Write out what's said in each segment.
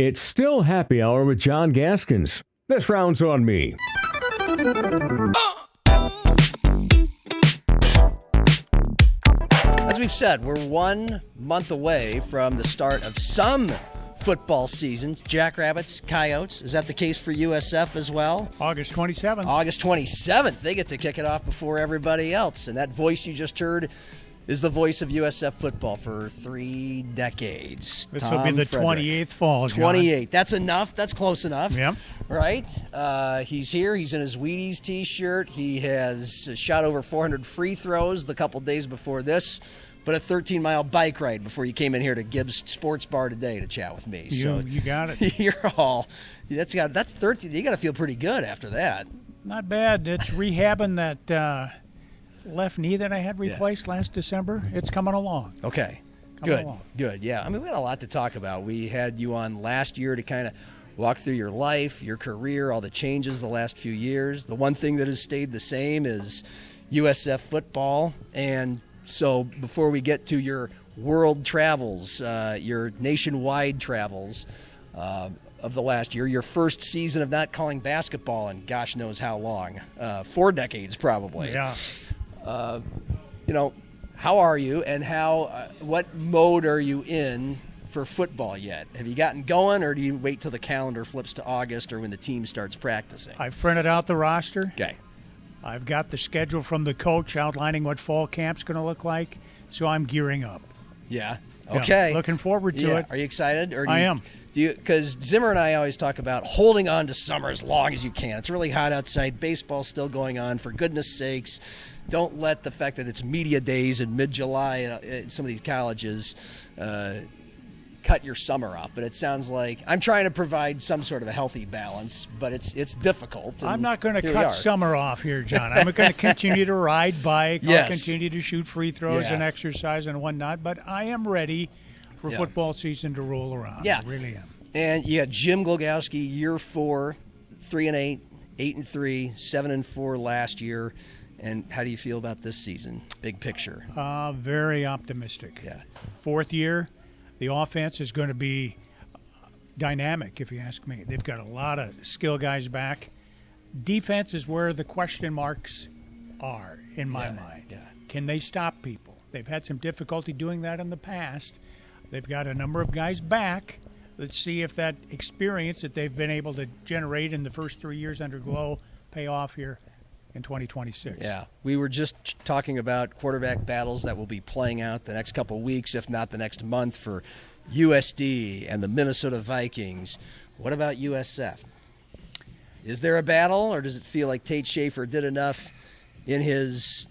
It's still happy hour with John Gaskins. This round's on me. As we've said, we're 1 month away from the start of some football seasons. Jackrabbits, Coyotes. Is that the case for USF as well? August 27th. August 27th. They get to kick it off before everybody else. And that voice you just heard is the voice of USF football for 3 decades. This will be the Frederick. 28th fall, John. 28. That's enough. That's close enough. Yep. Right? He's here. He's in his Wheaties T-shirt. He has shot over 400 free throws the couple days before this, but a 13-mile bike ride before you came in here to Gibbs Sports Bar today to chat with me. You got it. You're all that's 13. You got to feel pretty good after that. Not bad. It's rehabbing that left knee that I had replaced last December. It's coming along. Okay. Good. Yeah. I mean, we had a lot to talk about. We had you on last year to kind of walk through your life, your career, all the changes the last few years. The one thing that has stayed the same is USF football. And so before we get to your world travels, your nationwide travels of the last year, your first season of not calling basketball in gosh knows how long, 4 decades probably. Yeah. How are you, and what mode are you in for football yet? Have you gotten going, or do you wait till the calendar flips to August or when the team starts practicing? I've printed out the roster. Okay. I've got the schedule from the coach outlining what fall camp's going to look like, so I'm gearing up. Yeah. Okay. Yeah, looking forward to it. Are you excited? I am. Because Zimmer and I always talk about holding on to summer as long as you can. It's really hot outside. Baseball's still going on. For goodness sakes, don't let the fact that it's media days in mid-July at some of these colleges cut your summer off. But it sounds like I'm trying to provide some sort of a healthy balance, but it's difficult. I'm not going to cut summer off here, John. I'm going to continue to ride bike. Yes. I'll continue to shoot free throws and exercise and whatnot. But I am ready for football season to roll around. Yeah. I really am. And you got Jim Glogowski, year 4, 3-8, 8-3, 7-4 last year. And how do you feel about this season? Big picture. Very optimistic. Yeah. 4th year, the offense is going to be dynamic, if you ask me. They've got a lot of skill guys back. Defense is where the question marks are, in my mind. Yeah. Can they stop people? They've had some difficulty doing that in the past. They've got a number of guys back. Let's see if that experience that they've been able to generate in the first 3 years under Glow pay off here in 2026. Yeah, we were just talking about quarterback battles that will be playing out the next couple of weeks, if not the next month, for USD and the Minnesota Vikings. What about USF? Is there a battle, or does it feel like Tate Schaefer did enough in his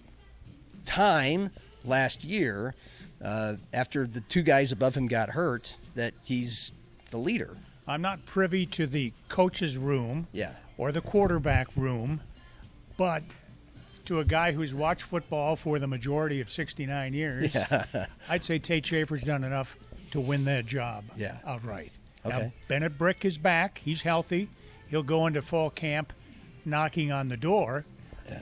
time last year after the 2 guys above him got hurt that he's the leader? I'm not privy to the coach's room or the quarterback room, but to a guy who's watched football for the majority of 69 years, I'd say Tate Schaefer's done enough to win that job outright. Okay. Now, Bennett Brick is back. He's healthy. He'll go into fall camp knocking on the door. Yeah.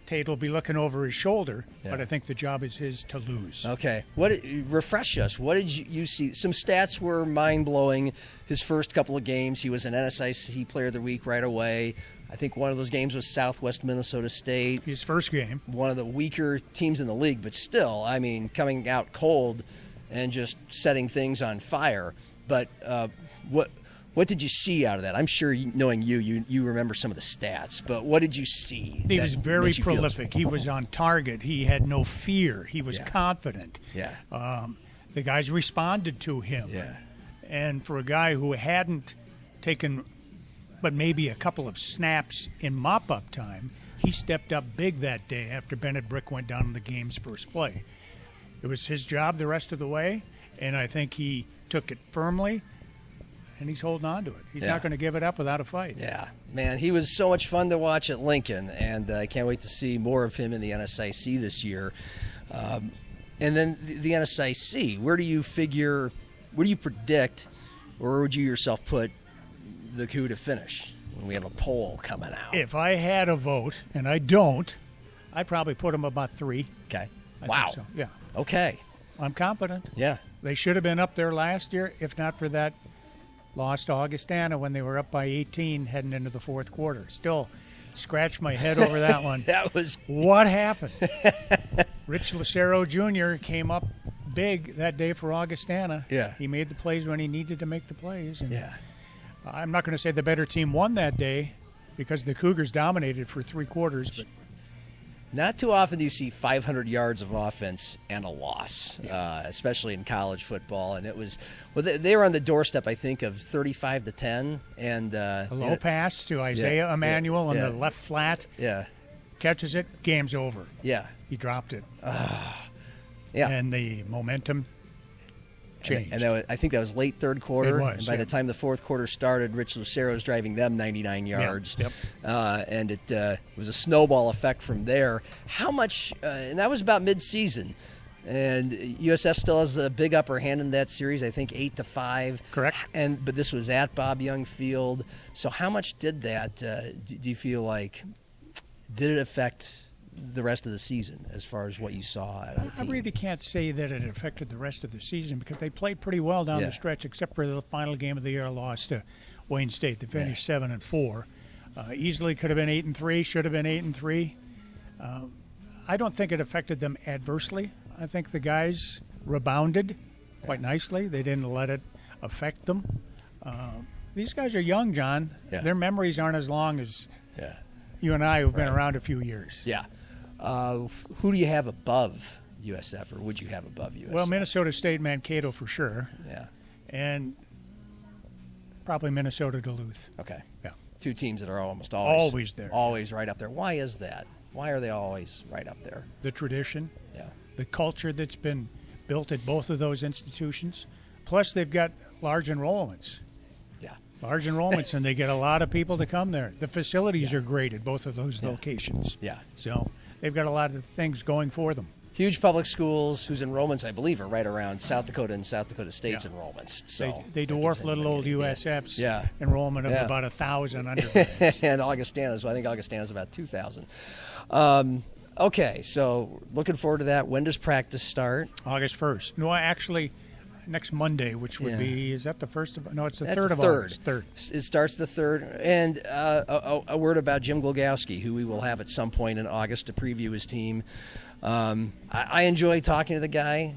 Tate will be looking over his shoulder, but I think the job is his to lose. Okay. Refresh us. What did you see? Some stats were mind-blowing. His first couple of games, he was an NSIC Player of the Week right away. I think one of those games was Southwest Minnesota State. His first game. One of the weaker teams in the league, but still, I mean, coming out cold and just setting things on fire. But what did you see out of that? I'm sure, knowing you remember some of the stats, but what did you see? He was very prolific. He was on target. He had no fear. He was confident. Yeah. The guys responded to him. Yeah. And for a guy who hadn't taken but maybe a couple of snaps in mop-up time, he stepped up big that day after Bennett Brick went down in the game's first play. It was his job the rest of the way, and I think he took it firmly, and he's holding on to it. He's not going to give it up without a fight. Yeah, man, he was so much fun to watch at Lincoln, and I can't wait to see more of him in the NSIC this year. And then the NSIC, where do you predict, or where would you yourself put the coup to finish when we have a poll coming out? If I had a vote, and I don't, I'd probably put him about 3. Okay. I think so. Yeah. Okay. I'm confident. Yeah. They should have been up there last year, if not for that lost to Augustana when they were up by 18 heading into the fourth quarter. Still scratch my head over that one. That was what happened. Rich Lucero Jr. came up big that day for Augustana. Yeah. He made the plays when he needed to make the plays. And yeah. I'm not going to say the better team won that day because the Cougars dominated for 3 quarters, but Not too often do you see 500 yards of offense and a loss, especially in college football. And it was, they were on the doorstep, I think, of 35-10, and a low pass to Isaiah Emanuel on the left flat. Yeah, catches it, game's over. Yeah, he dropped it. Yeah, and the momentum changed. And that was, I think that was late third quarter. It was, and by the time the fourth quarter started, Rich Lucero's driving them 99 yards. Yep. And it was a snowball effect from there. How much, and that was about mid-season. And USF still has a big upper hand in that series, I think 8-5. Correct. But this was at Bob Young Field. So how much did that, do you feel like, did it affect the rest of the season as far as what you saw out of the team? I really can't say that it affected the rest of the season because they played pretty well down the stretch, except for the final game of the year loss to Wayne State. They finished 7-4. Easily could have been 8-3, should have been 8-3. I don't think it affected them adversely. I think the guys rebounded quite nicely. They didn't let it affect them. These guys are young, John. Yeah. Their memories aren't as long as you and I who've been around a few years. Yeah. Who do you have above USF, or would you have above USF? Well, Minnesota State, Mankato for sure. Yeah. And probably Minnesota Duluth. Okay. Yeah. Two teams that are almost always there. Always right up there. Why is that? Why are they always right up there? The tradition. Yeah. The culture that's been built at both of those institutions. Plus, they've got large enrollments. Yeah. Large enrollments, and they get a lot of people to come there. The facilities are great at both of those locations. Yeah. So they've got a lot of things going for them. Huge public schools whose enrollments, I believe, are right around South Dakota and South Dakota State's enrollments. So they dwarf little old USF's enrollment of about 1,000 undergrads. And Augustana's, I think Augustana's about 2,000. Okay, so looking forward to that. When does practice start? August 1st. No, actually, next Monday, which would be, is that the 1st of, no, it's the That's 3rd of August. 3rd. It starts the 3rd. And a word about Jim Glogowski, who we will have at some point in August to preview his team. I enjoy talking to the guy.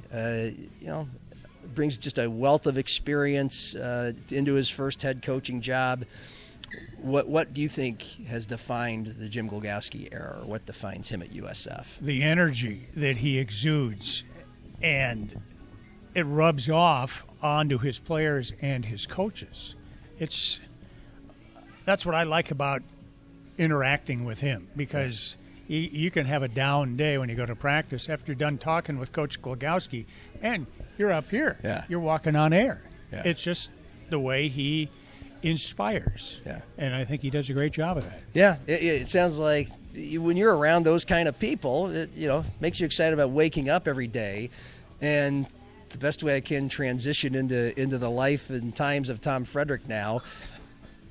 Brings just a wealth of experience into his first head coaching job. What do you think has defined the Jim Glogowski era, or what defines him at USF? The energy that he exudes, and it rubs off onto his players and his coaches. That's what I like about interacting with him, because you can have a down day when you go to practice. After you're done talking with Coach Glogowski, and you're up here. Yeah. You're walking on air. Yeah. It's just the way he inspires. Yeah. And I think he does a great job of that. Yeah, it sounds like when you're around those kind of people, it makes you excited about waking up every day. And the best way I can transition into the life and times of Tom Frederick now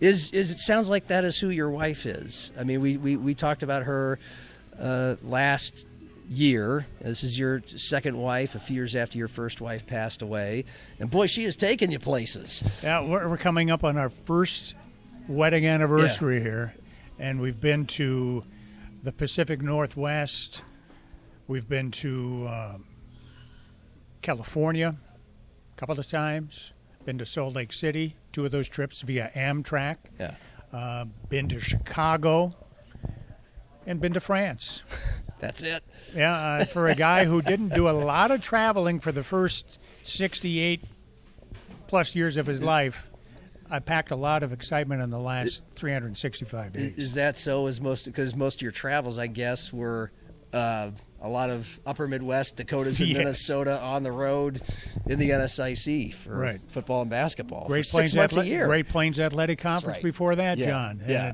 is it sounds like that is who your wife is. I mean, we talked about her last year. This is your second wife, a few years after your first wife passed away. And boy, she has taken you places. Yeah, we're coming up on our first wedding anniversary here. And we've been to the Pacific Northwest. We've been to California a couple of times. Been to Salt Lake City, 2 of those trips via Amtrak. Yeah. Been to Chicago. And been to France. That's it. Yeah, for a guy who didn't do a lot of traveling for the first 68-plus years of his life, I packed a lot of excitement in the last 365 days. Is that so? Because most of your travels, I guess, were a lot of upper Midwest, Dakotas and Minnesota on the road in the NSIC for football and basketball. Great for 6 months a year. Great Plains Athletic Conference before that, John. Yeah.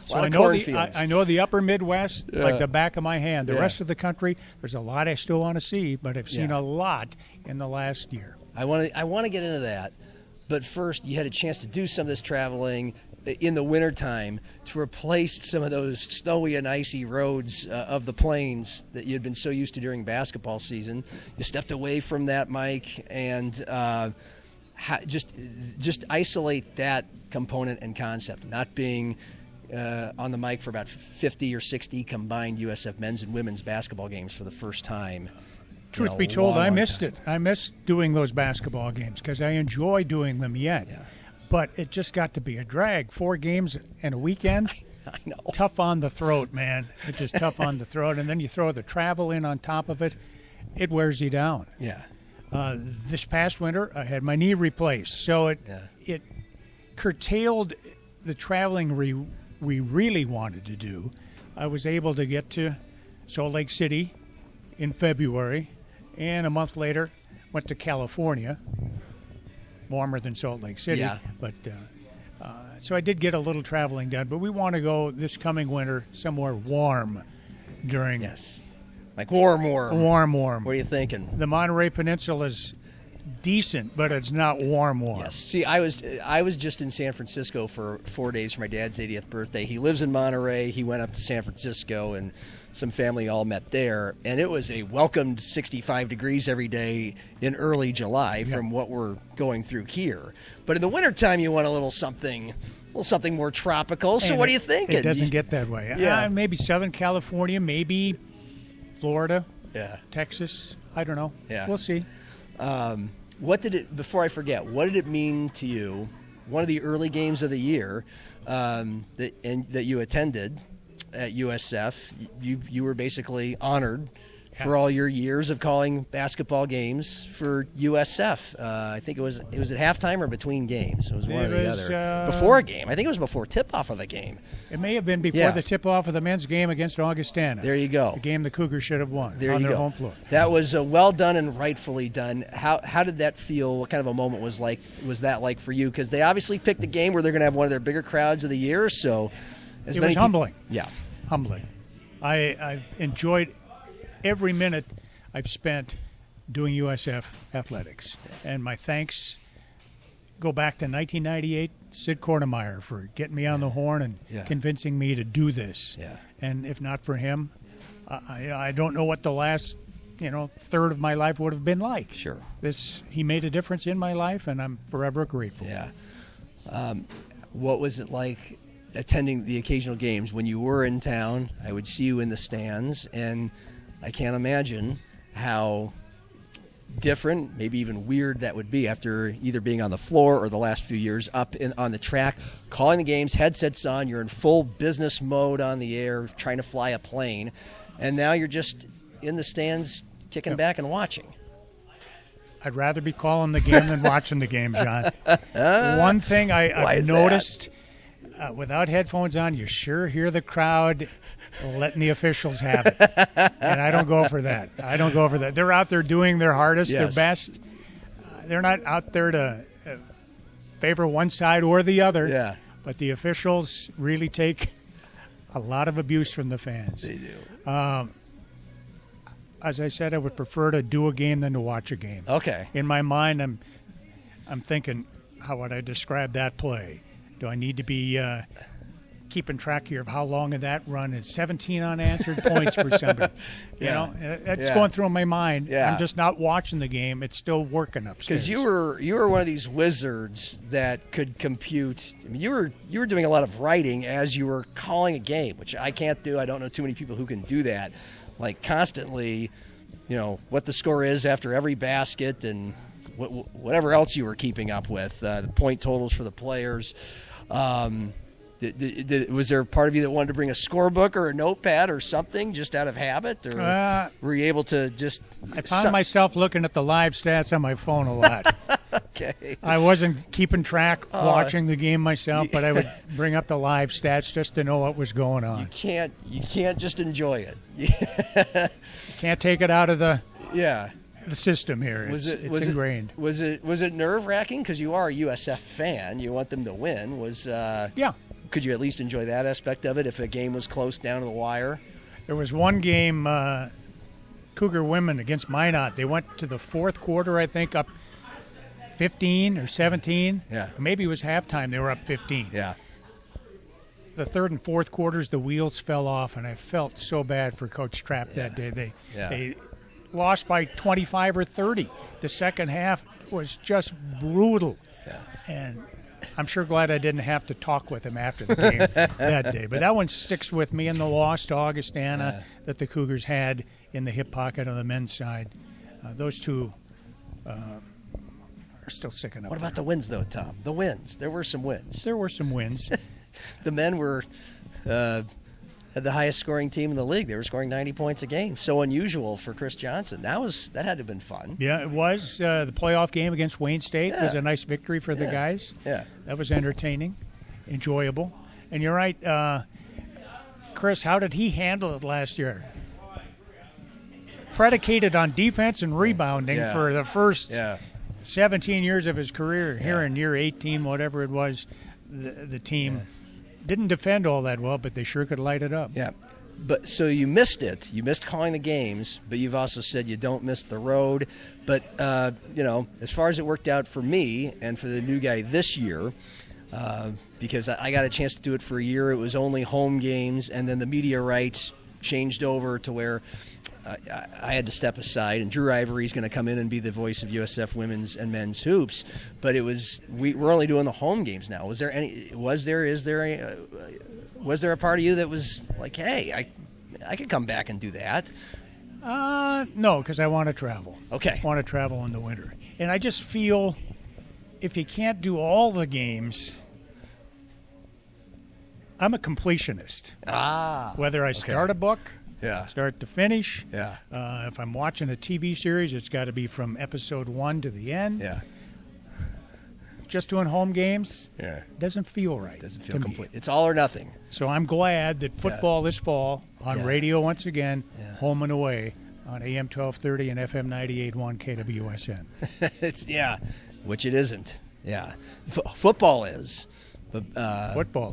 So I know the upper Midwest like the back of my hand. The rest of the country, there's a lot I still want to see, but I've seen a lot in the last year. I want to get into that. But first, you had a chance to do some of this traveling in the wintertime to replace some of those snowy and icy roads of the plains that you had been so used to during basketball season. You stepped away from that, Mike, and just isolate that component and concept, not being on the mic for about 50 or 60 combined USF men's and women's basketball games for the first time. Truth be told, I missed it. I missed doing those basketball games because I enjoy doing them yet. Yeah. But it just got to be a drag. 4 games in a weekend. I know. Tough on the throat, man. It's just tough on the throat. And then you throw the travel in on top of it. It wears you down. Yeah. This past winter, I had my knee replaced. So it curtailed the traveling we really wanted to do. I was able to get to Salt Lake City in February, and a month later went to California, warmer than Salt Lake City. Yeah. But so I did get a little traveling done, but we want to go this coming winter somewhere warm during. Yes. Like warm. Warm. What are you thinking? The Monterey Peninsula is decent, but it's not warm. Yes. See, I was just in San Francisco for 4 days for my dad's 80th birthday. He lives in Monterey. He went up to San Francisco, and some family all met there. And it was a welcomed 65 degrees every day in early July from what we're going through here. But in the wintertime, you want a little something more tropical. So what are you thinking? It doesn't get that way. Yeah. Maybe Southern California, maybe Florida, Texas. I don't know. Yeah. We'll see. Before I forget, what did it mean to you, one of the early games of the year that you attended at USF, you were basically honored for all your years of calling basketball games for USF. I think it was at halftime or between games. It was one or the other. Before a game. I think it was before tip-off of the game. It may have been before the tip-off of the men's game against Augustana. There you go. The game the Cougar should have won there on you their go. home floor. That was well done and rightfully done. How did that feel? What kind of a moment was that like for you? Because they obviously picked a game where they're going to have one of their bigger crowds of the year. So it was humbling. Yeah. Humbling. I've enjoyed every minute I've spent doing USF athletics. And my thanks go back to 1998, Sid Kortemeyer, for getting me on the horn and convincing me to do this. Yeah. And if not for him, I don't know what the last third of my life would have been like. Sure. He made a difference in my life, and I'm forever grateful. Yeah. What was it like attending the occasional games when you were in town? I would see you in the stands, and I can't imagine how different, maybe even weird that would be after either being on the floor or the last few years up on the track, calling the games, headsets on, you're in full business mode on the air, trying to fly a plane, and now you're just in the stands kicking back and watching. I'd rather be calling the game than watching the game, John. One thing I've noticed, without headphones on, you sure hear the crowd letting the officials have it. And I don't go for that. They're out there doing their hardest, their best. They're not out there to favor one side or the other. Yeah. But the officials really take a lot of abuse from the fans. They do. As I said, I would prefer to do a game than to watch a game. Okay. In my mind, I'm thinking, how would I describe that play? Do I need to be keeping track here of how long of that run is 17 unanswered points for somebody? You know, that's going through my mind. Yeah. I'm just not watching the game. It's still working upstairs. Because you were one of these wizards that could compute. I mean, you were doing a lot of writing as you were calling a game, which I can't do. I don't know too many people who can do that. Like constantly, what the score is after every basket and whatever else you were keeping up with, the point totals for the players. Was there a part of you that wanted to bring a scorebook or a notepad or something just out of habit? Or were you able to just... I found myself looking at the live stats on my phone a lot. Okay. I wasn't keeping track watching the game myself, but I would bring up the live stats just to know what was going on. You can't just enjoy it. You can't take it out of the system here. It's ingrained. Was it nerve-wracking? Because you are a USF fan. You want them to win. Could you at least enjoy that aspect of it if a game was close down to the wire? There was one game, Cougar women against Minot. They went to the fourth quarter, I think, up 15 or 17. Yeah. Maybe it was halftime. They were up 15. Yeah. The third and fourth quarters, the wheels fell off, and I felt so bad for Coach Trapp that day. They lost by 25 or 30. The second half, was just brutal. Yeah. And I'm sure glad I didn't have to talk with him after the game that day. But that one sticks with me, and the loss to Augustana that the Cougars had in the hip pocket on the men's side. Those two are still sticking up. What about the wins, though, Tom? The wins. There were some wins. There were some wins. The men were had the highest scoring team in the league. They were scoring 90 points a game. So unusual for Chris Johnson. That had to have been fun. Yeah, it was. The playoff game against Wayne State was a nice victory for the guys. Yeah. That was entertaining, enjoyable. And you're right, Chris, how did he handle it last year? Predicated on defense and rebounding for the first 17 years of his career. Here in year 18, whatever it was, the team didn't defend all that well, but they sure could light it up. Yeah. But so you missed it. You missed calling the games, but you've also said you don't miss the road. But, as far as it worked out for me and for the new guy this year, because I got a chance to do it for a year, it was only home games, and then the media rights changed over to where I had to step aside, and Drew Ivory's going to come in and be the voice of USF women's and men's hoops. But we're only doing the home games now. Was there a part of you that was like, hey, I could come back and do that? No, because I want to travel. Okay. I want to travel in the winter. And I just feel if you can't do all the games, I'm a completionist. Whether I start a book, start to finish. Yeah. If I'm watching a TV series, it's got to be from episode 1 to the end. Yeah. Just doing home games doesn't feel right. Doesn't feel complete. It's all or nothing. So I'm glad that football this fall on radio once again, home and away on AM 1230 and FM 98.1 KWSN. It's which it isn't. Yeah, football is. But,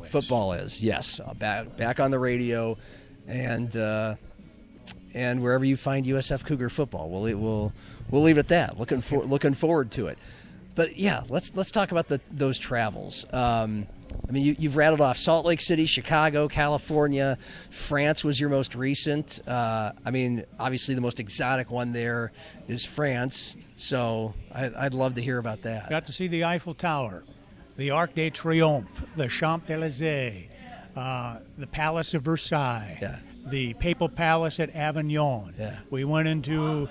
Football is. Yes, back on the radio, and wherever you find USF Cougar football, we'll leave it at that. Looking forward to it. But let's talk about those travels. You've rattled off Salt Lake City, Chicago, California. France was your most recent. Obviously the most exotic one there is France. So I'd love to hear about that. Got to see the Eiffel Tower, the Arc de Triomphe, the Champs-Élysées, the Palace of Versailles, the Papal Palace at Avignon. Yeah. We went into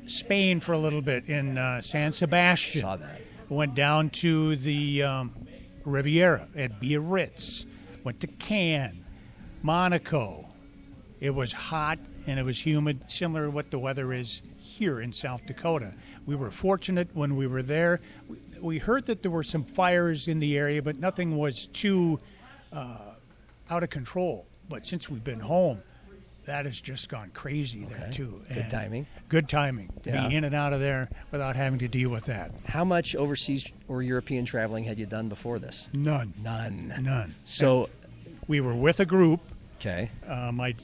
Spain for a little bit in San Sebastian. Saw that. Went down to the Riviera at Biarritz. Went to Cannes, Monaco. It was hot and it was humid, similar to what the weather is here in South Dakota. We were fortunate when we were there. We heard that there were some fires in the area, but nothing was too out of control. But since we've been home, that has just gone crazy there, too. Good timing. Good timing to be in and out of there without having to deal with that. How much overseas or European traveling had you done before this? None. So we were with a group. Okay. My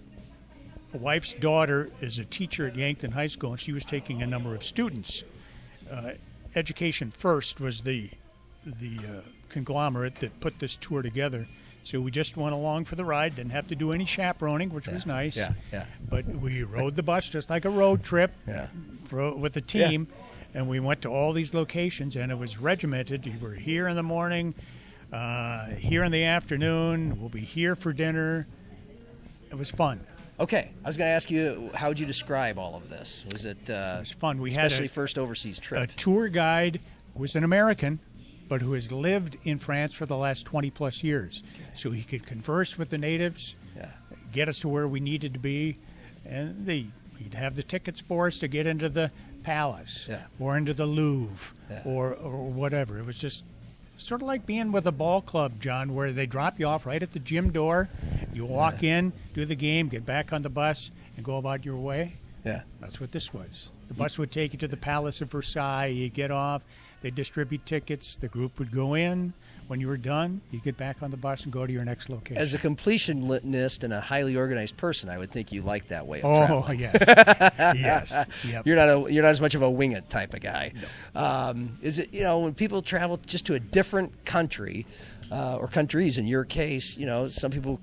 wife's daughter is a teacher at Yankton High School, and she was taking a number of students. Education First was the conglomerate that put this tour together. So we just went along for the ride, didn't have to do any chaperoning, which was nice. Yeah. But we rode the bus just like a road trip with the team, and we went to all these locations, and it was regimented. You were here in the morning, here in the afternoon, we'll be here for dinner. It was fun. Okay, I was going to ask you, how would you describe all of this? Was it? It was fun. We especially had first overseas trip. A tour guide was an American, but who has lived in France for the last 20-plus years. So he could converse with the natives, get us to where we needed to be, and he'd have the tickets for us to get into the palace or into the Louvre or whatever. It was just sort of like being with a ball club, John, where they drop you off right at the gym door. You walk in, do the game, get back on the bus, and go about your way. Yeah. That's what this was. The bus would take you to the Palace of Versailles. You get off. They distribute tickets. The group would go in. When you were done, you get back on the bus and go to your next location. As a completionist and a highly organized person, I would think you like that way of traveling. Oh, yes. Yes. Yep. You're not as much of a wing it type of guy. No. Is it, when people travel just to a different country or countries in your case, some people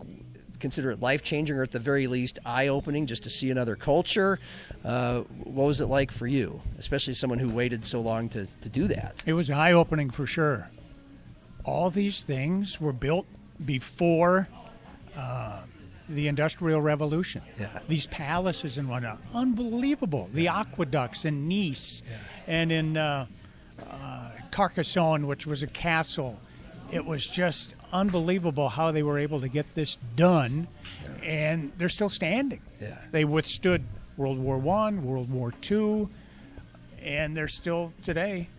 consider it life-changing or at the very least eye-opening just to see another culture. What was it like for you, especially someone who waited so long to do that? It was eye-opening for sure. All these things were built before the Industrial Revolution. Yeah. These palaces and whatnot, unbelievable. The aqueducts in Nice and in Carcassonne, which was a castle. It was just unbelievable how they were able to get this done, and they're still standing. Yeah. They withstood World War I, World War II, and they're still today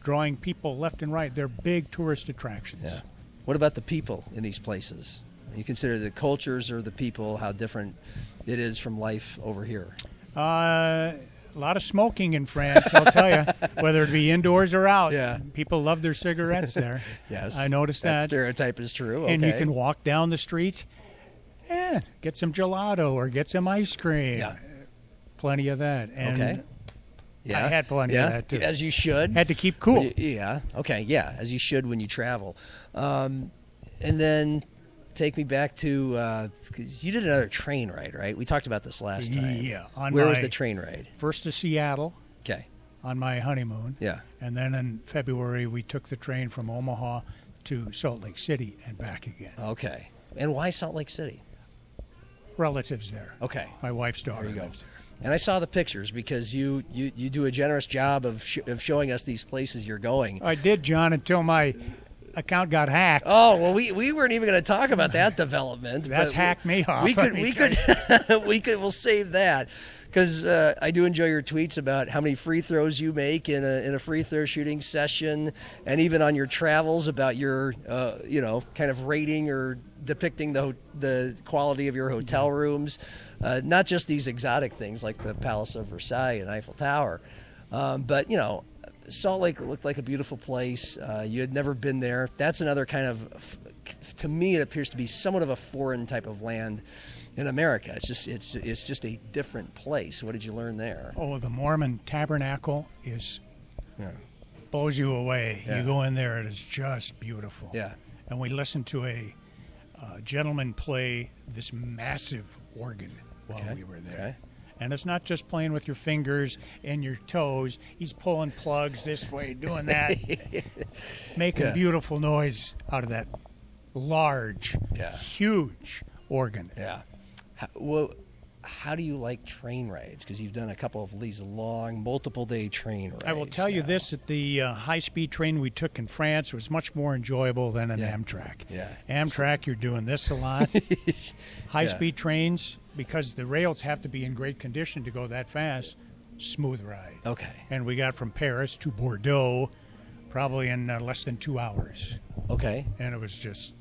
drawing people left and right. They're big tourist attractions. Yeah. What about the people in these places? You consider the cultures or the people, how different it is from life over here? A lot of smoking in France, I'll tell you, whether it be indoors or out. Yeah. People love their cigarettes there. Yes. I noticed that. Stereotype is true. And okay. you can walk down the street and get some gelato or get some ice cream. Yeah. Plenty of that. And Okay. Yeah. I had plenty of that, too. As you should. Had to keep cool. Yeah. Okay. Yeah. As you should when you travel. And then take me back to, because you did another train ride, right? We talked about this last time. Yeah. Where was the train ride? First to Seattle Okay. on my honeymoon. Yeah. And then in February, we took the train from Omaha to Salt Lake City and back again. Okay. And why Salt Lake City? Relatives there. Okay. My wife's daughter. There you go. lives there. And I saw the pictures because you do a generous job of showing us these places you're going. I did, John, until my account got hacked. Oh well, we weren't even going to talk about that development. That's but hacked me off. We'll save that because I do enjoy your tweets about how many free throws you make in a free throw shooting session, and even on your travels about your kind of rating or depicting the quality of your hotel rooms, not just these exotic things like the Palace of Versailles and Eiffel Tower, but Salt Lake looked like a beautiful place. You had never been there. That's another kind of, to me, it appears to be somewhat of a foreign type of land in America. It's just a different place. What did you learn there? Oh, the Mormon Tabernacle blows you away. Yeah. You go in there, it is just beautiful. Yeah. And we listened to a gentleman play this massive organ while we were there. Okay. And it's not just playing with your fingers and your toes. He's pulling plugs this way, doing that, making beautiful noise out of that large, huge organ. Yeah. How do you like train rides? Because you've done a couple of these long, multiple-day train rides. I will tell you this, that the high-speed train we took in France was much more enjoyable than an Amtrak. Yeah. Amtrak, you're doing this a lot. High-speed trains, because the rails have to be in great condition to go that fast, smooth ride. Okay. And we got from Paris to Bordeaux probably in less than 2 hours. Okay. And it was just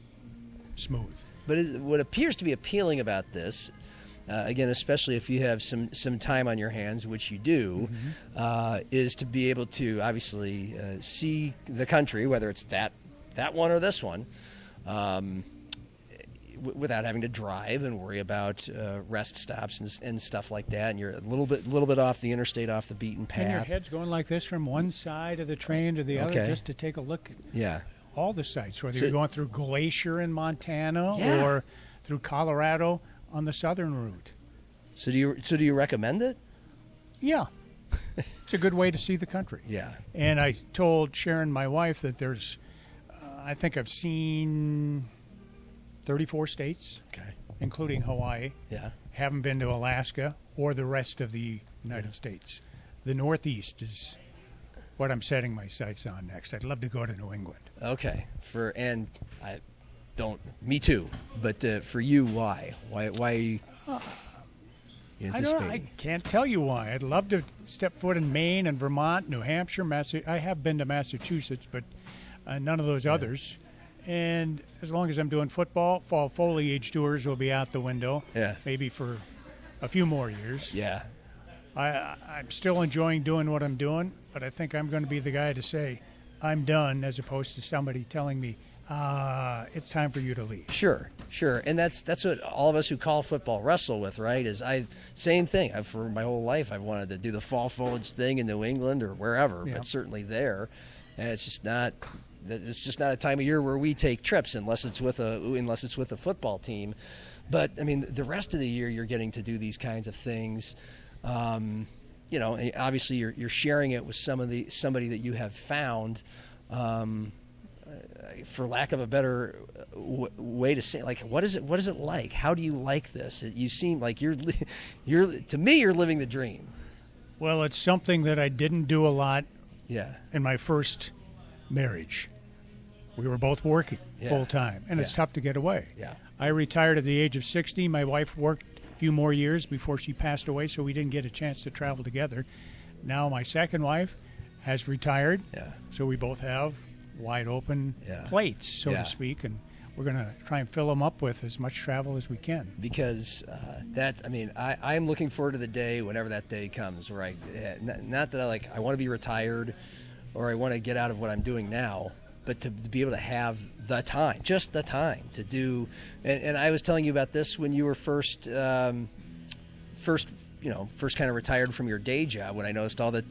smooth. But what appears to be appealing about this, again, especially if you have some time on your hands, which you do, is to be able to obviously see the country, whether it's that one or this one, without having to drive and worry about rest stops and stuff like that. And you're a little bit off the interstate, off the beaten path. And your head's going like this from one side of the train to the other just to take a look at all the sites, whether you're going through Glacier in Montana or through Colorado on the southern route. So do you recommend it? Yeah. It's a good way to see the country. Yeah. And I told Sharon, my wife, that there's, I think I've seen 34 states, including Hawaii. Yeah. Haven't been to Alaska or the rest of the United States. The Northeast is what I'm setting my sights on next. I'd love to go to New England. Okay. Me too. But for you, why? Why? I don't know. I can't tell you why. I'd love to step foot in Maine and Vermont, New Hampshire, I have been to Massachusetts, but none of those others. And as long as I'm doing football, fall foliage tours will be out the window. Yeah. Maybe for a few more years. Yeah. I'm still enjoying doing what I'm doing, but I think I'm going to be the guy to say I'm done, as opposed to somebody telling me it's time for you to leave. Sure. And that's what all of us who call football wrestle with, right? Same thing. For my whole life, I've wanted to do the fall foliage thing in New England or wherever, but certainly there. And it's just not a time of year where we take trips unless it's with a football team. But I mean, the rest of the year you're getting to do these kinds of things. And obviously you're sharing it with somebody that you have found. For lack of a better way to say, like, what is it like? How do you like this? You seem like you're to me, you're living the dream. Well, it's something that I didn't do a lot Yeah. in my first marriage. We were both working full time, and it's tough to get away. Yeah. I retired at the age of 60. My wife worked a few more years before she passed away, so we didn't get a chance to travel together. Now my second wife has retired, so we both have wide open plates, so to speak, and we're going to try and fill them up with as much travel as we can. Because I'm looking forward to the day, whenever that day comes, where not that I want to be retired or I want to get out of what I'm doing now, but to be able to have the time, just the time to do. And I was telling you about this when you were first kind of retired from your day job, when I noticed all the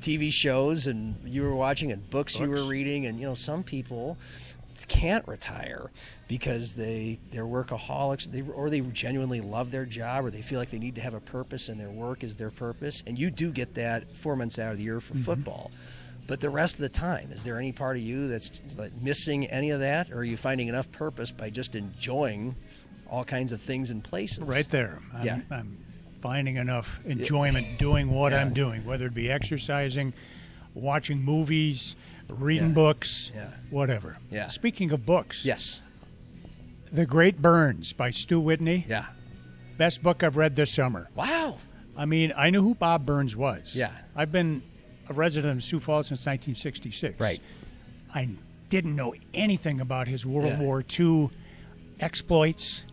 TV shows and you were watching and books you were reading, and some people can't retire because they're workaholics, or they genuinely love their job, or they feel like they need to have a purpose and their work is their purpose. And you do get that 4 months out of the year for football. But the rest of the time, is there any part of you that's like missing any of that, or are you finding enough purpose by just enjoying all kinds of things and places? Right there. I'm finding enough enjoyment doing what I'm doing, whether it be exercising, watching movies, reading books, whatever. Yeah. Speaking of books, Yes. The Great Burns by Stu Whitney, Yeah. best book I've read this summer. Wow. I mean, I knew who Bob Burns was. Yeah. I've been a resident of Sioux Falls since 1966. Right. I didn't know anything about his World Yeah. War II exploits,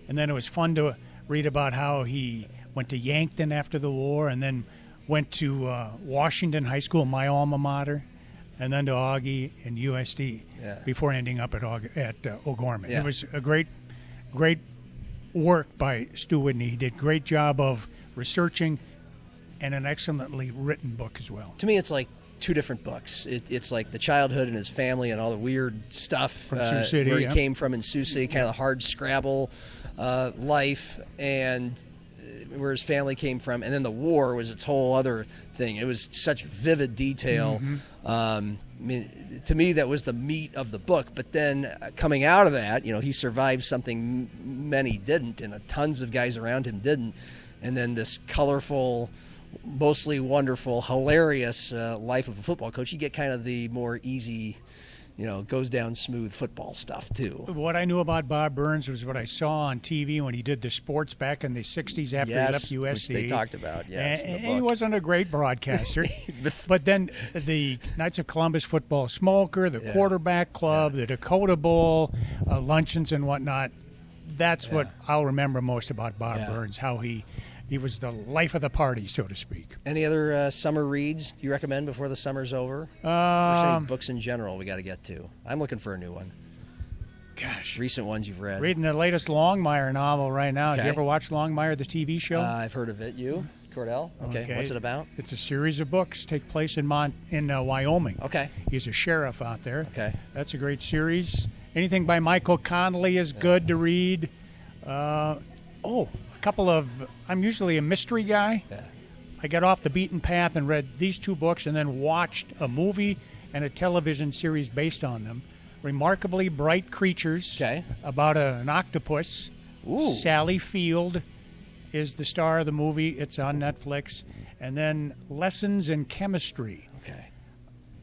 and then it was fun to read about how he went to Yankton after the war, and then went to Washington High School, my alma mater, and then to Augie and USD before ending up at O'Gorman. Yeah. It was a great work by Stu Whitney. He did a great job of researching, and an excellently written book as well. To me, it's like two different books. It's like the childhood and his family and all the weird stuff From Sioux City, where he came from in Sioux City, kind of the hard Scrabble life, and where his family came from. And then the war was its whole other thing. It was such vivid detail. I mean, to me, that was the meat of the book. But then coming out of that, he survived something many didn't, and tons of guys around him didn't. And then this colorful, mostly wonderful, hilarious life of a football coach. You get kind of the more easy, goes down smooth football stuff too. What I knew about Bob Burns was what I saw on TV when he did the sports back in the 60s after he left USD. Which they talked about, yes. And he wasn't a great broadcaster. But then the Knights of Columbus Football Smoker, the Quarterback Club, the Dakota Bowl, luncheons and whatnot. That's what I'll remember most about Bob Burns, how he was the life of the party, so to speak. Any other summer reads you recommend before the summer's over? Or any books in general we got to get to? I'm looking for a new one. Gosh. Recent ones you've read. Reading the latest Longmire novel right now. Did Okay. you ever watch Longmire, the TV show? I've heard of it. You? Cordell? Okay. What's it about? It's a series of books take place in Wyoming. Okay. He's a sheriff out there. Okay. That's a great series. Anything by Michael Connelly is good to read. I'm usually a mystery guy. Yeah. I got off the beaten path and read these two books and then watched a movie and a television series based on them. Remarkably Bright Creatures, Okay. about an octopus. Ooh. Sally Field is the star of the movie. It's on Netflix. And then Lessons in Chemistry, Okay.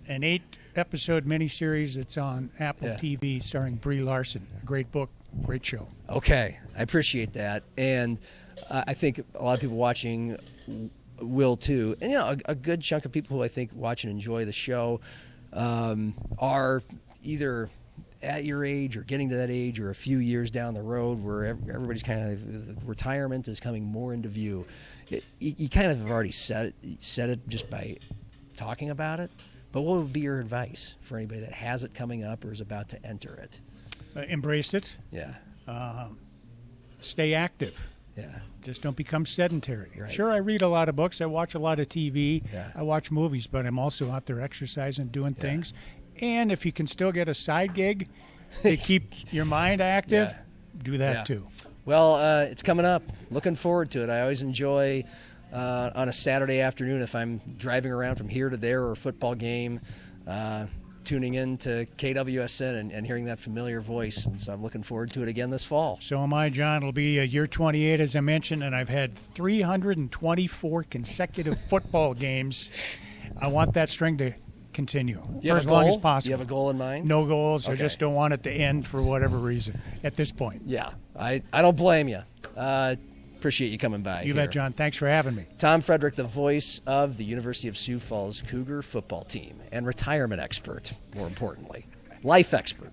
an 8-episode miniseries that's on Apple TV starring Brie Larson. A great book, great show. Okay, I appreciate that, and I think a lot of people watching will too. And a good chunk of people who I think watch and enjoy the show are either at your age or getting to that age or a few years down the road where everybody's kind of retirement is coming more into view. You kind of have already said it just by talking about it. But what would be your advice for anybody that has it coming up or is about to enter it? Embrace it. Yeah. Stay active. Yeah. Just don't become sedentary. Right. Sure, I read a lot of books. I watch a lot of TV. Yeah. I watch movies, but I'm also out there exercising, doing things. And if you can still get a side gig to keep your mind active, do that too. Well, it's coming up. Looking forward to it. I always enjoy on a Saturday afternoon if I'm driving around from here to there or a football game, tuning in to KWSN and hearing that familiar voice. And so I'm looking forward to it again this fall. So am I, John. It'll be year 28, as I mentioned, and I've had 324 consecutive football games. I want that string to continue for as long as possible. Do you have a goal in mind? No goals. Okay. I just don't want it to end for whatever reason at this point. Yeah, I don't blame you. Appreciate you coming by. You bet, John. Thanks for having me. Tom Frederick, the voice of the University of Sioux Falls Cougar football team and retirement expert, more importantly, life expert.